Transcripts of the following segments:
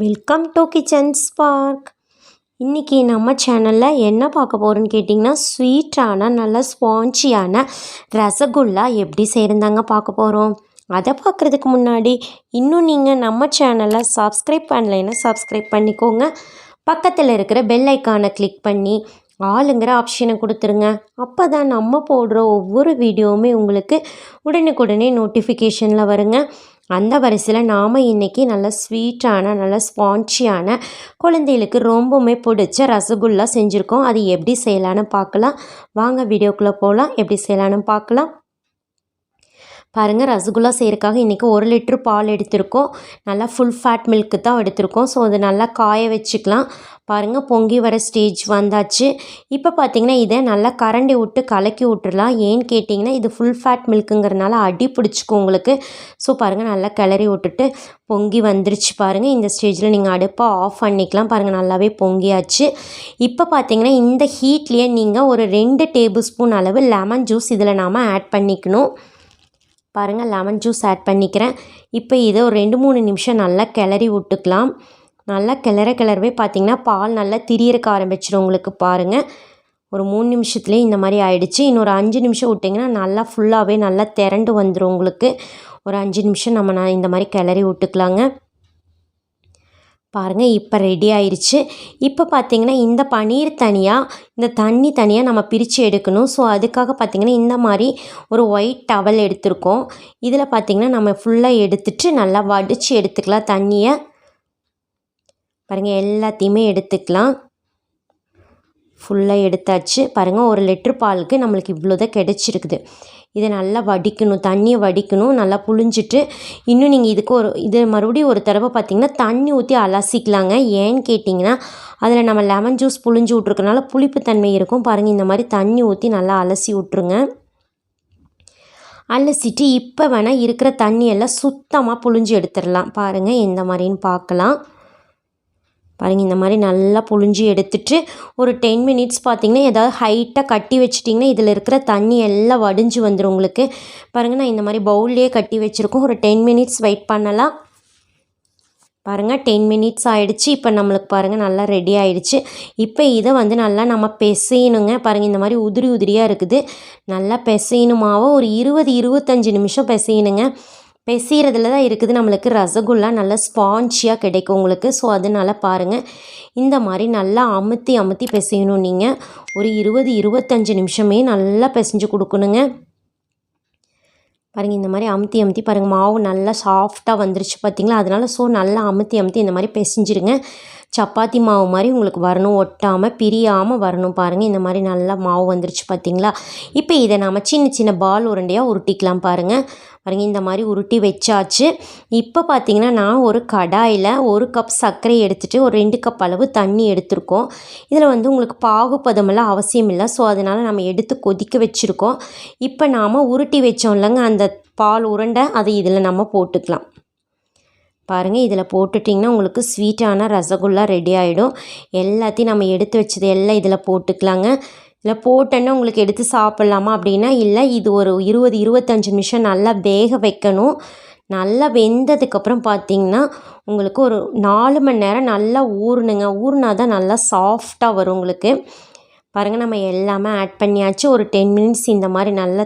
Welcome to kitchen spark. இன்றைக்கி நம்ம சேனலில் என்ன பார்க்க போகிறோன்னு கேட்டிங்கன்னா, ஸ்வீட்டான நல்ல ஸ்பாஞ்சியான ரசகுல்லா எப்படி செய்கிறதாங்க பார்க்க போகிறோம். அதை பார்க்குறதுக்கு முன்னாடி இன்னும் நீங்கள் நம்ம சேனலை சப்ஸ்கிரைப் பண்ணலைன்னா சப்ஸ்கிரைப் பண்ணிக்கோங்க. பக்கத்தில் இருக்கிற பெல் ஐக்கானை கிளிக் பண்ணி ஆளுங்கிற ஆப்ஷனை கொடுத்துருங்க. அப்போ தான் நம்ம போடுற ஒவ்வொரு வீடியோவுமே உங்களுக்கு உடனுக்குடனே நோட்டிஃபிகேஷனில் வருங்க. அந்த வரிசையில் நாம் இன்றைக்கி நல்ல ஸ்வீட்டான நல்ல ஸ்பாஞ்சியான குழந்தைகளுக்கு ரொம்பவுமே பிடிச்ச ரசகுல்லா செஞ்சுருக்கோம். அது எப்படி செய்யலான்னு பார்க்கலாம். வாங்க வீடியோக்குள்ளே போகலாம். எப்படி செய்யலான்னு பார்க்கலாம். பாருங்கள், ரசகுல்லா செய்கிறதுக்காக இன்றைக்கி 1 லிட்ரு பால் எடுத்திருக்கோம். நல்லா ஃபுல் ஃபேட் மில்க்கு தான் எடுத்திருக்கோம். ஸோ அது நல்லா காய வச்சுக்கலாம். பாருங்கள், பொங்கி வர ஸ்டேஜ் வந்தாச்சு. இப்போ பார்த்திங்கன்னா இதை நல்லா கரண்டி விட்டு கலக்கி விட்டுடலாம். ஏன்னு கேட்டிங்கன்னா இது ஃபுல் ஃபேட் மில்க்குங்கிறனால அடி பிடிச்சிக்கும் உங்களுக்கு. ஸோ பாருங்கள், நல்லா கிளறி விட்டுட்டு பொங்கி வந்துருச்சு. பாருங்கள், இந்த ஸ்டேஜில் நீங்கள் அடுப்பை ஆஃப் பண்ணிக்கலாம். பாருங்கள், நல்லாவே பொங்கியாச்சு. இப்போ பார்த்திங்கன்னா இந்த ஹீட்லேயே நீங்கள் ஒரு 2 டேபிள் ஸ்பூன் அளவு லெமன் ஜூஸ் இதில் நாம் ஆட் பண்ணிக்கணும். பாருங்கள், லெமன் ஜூஸ் ஆட் பண்ணிக்கிறேன். இப்போ இதை ஒரு 2-3 நிமிஷம் நல்லா கிளறி விட்டுக்கலாம். நல்லா கிளறவே பார்த்திங்கன்னா பால் நல்லா திரியறக்க ஆரம்பிச்சிடும் உங்களுக்கு. பாருங்கள், ஒரு 3 நிமிஷத்துலேயே இந்த மாதிரி ஆயிடுச்சு. இன்னொரு 5 நிமிஷம் விட்டிங்கன்னா நல்லா ஃபுல்லாகவே நல்லா திரண்டு வந்துடும் உங்களுக்கு. ஒரு 5 நிமிஷம் நம்ம இந்த மாதிரி கிளறி விட்டுக்கலாங்க. பாருங்கள், இப்போ ரெடி ஆயிடுச்சு. இப்போ பார்த்திங்கன்னா இந்த பன்னீர் தனியாக இந்த தண்ணி தனியாக நம்ம பிரித்து எடுக்கணும். ஸோ அதுக்காக பார்த்திங்கன்னா இந்த மாதிரி ஒரு ஒயிட் டவல் எடுத்திருக்கோம். இதில் பார்த்திங்கன்னா நம்ம ஃபுல்லாக எடுத்துட்டு நல்லா வடித்து எடுத்துக்கலாம். தண்ணியை பாருங்கள், எல்லாத்தையுமே எடுத்துக்கலாம். ஃபுல்லாக எடுத்தாச்சு. பாருங்கள், 1 லிட்ரு பாலுக்கு நம்மளுக்கு இவ்வளோதான் கிடச்சிருக்குது. இதை நல்லா வடிக்கணும், தண்ணியை வடிக்கணும். நல்லா புழிஞ்சிட்டு இன்னும் நீங்கள் இது மறுபடியும் ஒரு தடவை பார்த்திங்கன்னா தண்ணி ஊற்றி அலசிக்கலாங்க. ஏன்னு கேட்டிங்கன்னா அதில் நம்ம லெமன் ஜூஸ் புழிஞ்சு விட்ருக்கனால புளிப்பு தன்மை இருக்கும். பாருங்கள், இந்த மாதிரி தண்ணி ஊற்றி நல்லா அலசி விட்ருங்க. அலசிட்டு இப்போ வேணால் இருக்கிற தண்ணியெல்லாம் சுத்தமாக புழிஞ்சு எடுத்துடலாம். பாருங்கள், எந்த மாதிரின்னு பார்க்கலாம். பாருங்கள், இந்த மாதிரி நல்லா புழிஞ்சு எடுத்துட்டு ஒரு 10 மினிட்ஸ் பார்த்திங்கன்னா ஏதாவது ஹைட்டாக கட்டி வச்சிட்டிங்கன்னா இதில் இருக்கிற தண்ணி எல்லாம் வடிஞ்சு வந்துடும் உங்களுக்கு. பாருங்கள், நான் இந்த மாதிரி பவுல்லையே கட்டி வச்சுருக்கோம். ஒரு 10 மினிட்ஸ் வெயிட் பண்ணலாம். பாருங்கள், 10 மினிட்ஸ் ஆகிடுச்சு. இப்போ நம்மளுக்கு பாருங்கள் நல்லா ரெடி ஆகிடுச்சு. இப்போ இதை நல்லா நம்ம பிசையணுங்க. பாருங்கள், இந்த மாதிரி உதிரியாக இருக்குது. நல்லா பிசையணுமாவோ ஒரு 20-25 நிமிஷம் பிசையணுங்க. பிசைகிறதுல தான் இருக்குது நம்மளுக்கு ரசகுல்லா நல்லா ஸ்பாஞ்சியாக கிடைக்கும் உங்களுக்கு. ஸோ அதனால் பாருங்கள், இந்த மாதிரி நல்லா அமுத்தி பிசையணும். நீங்கள் ஒரு 20-25 நிமிஷமே நல்லா பிசைஞ்சு கொடுக்கணுங்க. பாருங்கள், இந்த மாதிரி அமுத்தி பாருங்கள், மாவு நல்லா சாஃப்டாக வந்துருச்சு பார்த்திங்களா. அதனால் நல்லா அமுத்தி இந்த மாதிரி பிசைஞ்சிருங்க. சப்பாத்தி மாவு மாதிரி உங்களுக்கு வரணும், ஒட்டாமல் பிரியாமல் வரணும். பாருங்கள், இந்த மாதிரி நல்லா மாவு வந்துருச்சு பார்த்திங்களா. இப்போ இதை நம்ம சின்ன பால் உருண்டையாக உருட்டிக்கலாம். பாருங்கள், இந்த மாதிரி உருட்டி வச்சாச்சு. இப்போ பார்த்திங்கன்னா நான் ஒரு கடாயில் 1 கப் சர்க்கரை எடுத்துகிட்டு ஒரு 2 கப் அளவு தண்ணி எடுத்திருக்கோம். இதில் உங்களுக்கு பாகுபதமெல்லாம் அவசியம் இல்லை. ஸோ அதனால் நம்ம எடுத்து கொதிக்க வச்சுருக்கோம். இப்போ நாம் உருட்டி வச்சோம் இல்லைங்க அந்த பால் உருண்டை, அதை இதில் நம்ம போட்டுக்கலாம். பாருங்கள், இதில் போட்டுட்டிங்கன்னா உங்களுக்கு ஸ்வீட்டான ரசகுல்லா ரெடி ஆகிடும். எல்லாத்தையும் நம்ம எடுத்து வச்சது எல்லாம் இதில் போட்டுக்கலாங்க. இதில் போட்டோன்னே உங்களுக்கு எடுத்து சாப்பிட்லாமா அப்படின்னா இல்லை, இது ஒரு 20-25 நிமிஷம் நல்லா வேக வைக்கணும். நல்லா வெந்ததுக்கப்புறம் பார்த்திங்கன்னா உங்களுக்கு ஒரு 4 மணி நேரம் நல்லா ஊறணுங்க. ஊறினா தான் நல்லா சாஃப்டாக வரும் உங்களுக்கு. பாருங்கள், நம்ம எல்லாமே ஆட் பண்ணியாச்சு. ஒரு 10 மினிட்ஸ் இந்த மாதிரி நல்லா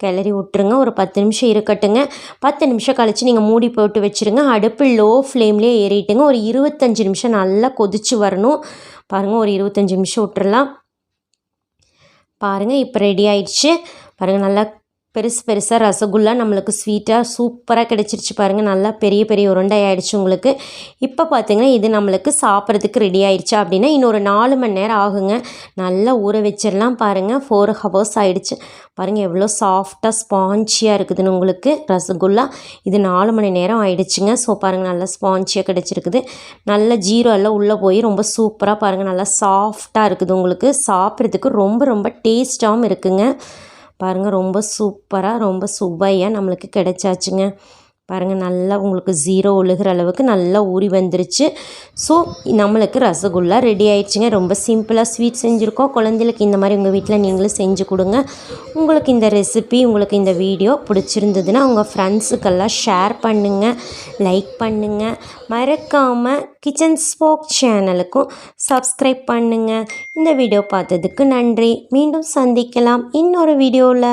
கிளறி விட்டுருங்க. ஒரு 10 நிமிஷம் இருக்கட்டுங்க. 10 நிமிஷம் கழித்து நீங்கள் மூடி போட்டு வச்சுருங்க. அடுப்பு லோ ஃப்ளேம்லேயே ஏறிட்டுங்க. ஒரு 25 நிமிஷம் நல்லா கொதித்து வரணும். பாருங்கள், ஒரு 25 நிமிஷம் விட்டுறலாம். பாருங்கள், இப்போ ரெடி ஆயிடுச்சு. பாருங்கள், நல்லா பெருசாக ரசகுல்லா நம்மளுக்கு ஸ்வீட்டாக சூப்பராக கிடச்சிருச்சு. பாருங்கள், நல்லா பெரிய உருண்டை ஆகிடுச்சு உங்களுக்கு. இப்போ பார்த்திங்கன்னா இது நம்மளுக்கு சாப்பிட்றதுக்கு ரெடி ஆயிடுச்சா அப்படின்னா இன்னொரு 4 மணி நேரம் ஆகுங்க. நல்லா ஊற வச்சிடலாம். பாருங்கள், 4 ஹவர்ஸ் ஆகிடுச்சு. பாருங்கள், எவ்வளோ சாஃப்டாக ஸ்பாஞ்சியாக இருக்குதுன்னு உங்களுக்கு ரசகுல்லா. இது 4 மணி நேரம் ஆகிடுச்சுங்க. ஸோ பாருங்கள், நல்லா ஸ்பாஞ்சியாக கிடச்சிருக்குது. நல்ல ஜீரோ எல்லாம் உள்ளே போய் ரொம்ப சூப்பராக பாருங்கள் நல்லா சாஃப்டாக இருக்குது உங்களுக்கு. சாப்பிட்றதுக்கு ரொம்ப டேஸ்ட்டாகவும் இருக்குங்க. பாருங்கள், ரொம்ப சூப்பராக ரொம்ப சுவையாக நம்மளுக்கு கிடைச்சாச்சுங்க. பாருங்கள் நல்லா உங்களுக்கு 0 ஒழுகிற அளவுக்கு நல்லா ஊறி வந்துருச்சு. ஸோ நம்மளுக்கு ரசகுல்லா ரெடி ஆயிடுச்சுங்க. ரொம்ப சிம்பிளாக ஸ்வீட் செஞ்சுருக்கோம். குழந்தைகளுக்கு இந்த மாதிரி உங்கள் வீட்டில் நீங்களும் செஞ்சு கொடுங்க. உங்களுக்கு இந்த ரெசிபி, உங்களுக்கு இந்த வீடியோ பிடிச்சிருந்ததுன்னா உங்கள் ஃப்ரெண்ட்ஸுக்கெல்லாம் ஷேர் பண்ணுங்கள், லைக் பண்ணுங்கள். மறக்காமல் கிச்சன் ஸ்பார்க் சேனலுக்கும் சப்ஸ்கிரைப் பண்ணுங்கள். இந்த வீடியோ பார்த்ததுக்கு நன்றி. மீண்டும் சந்திக்கலாம் இன்னொரு வீடியோவில்.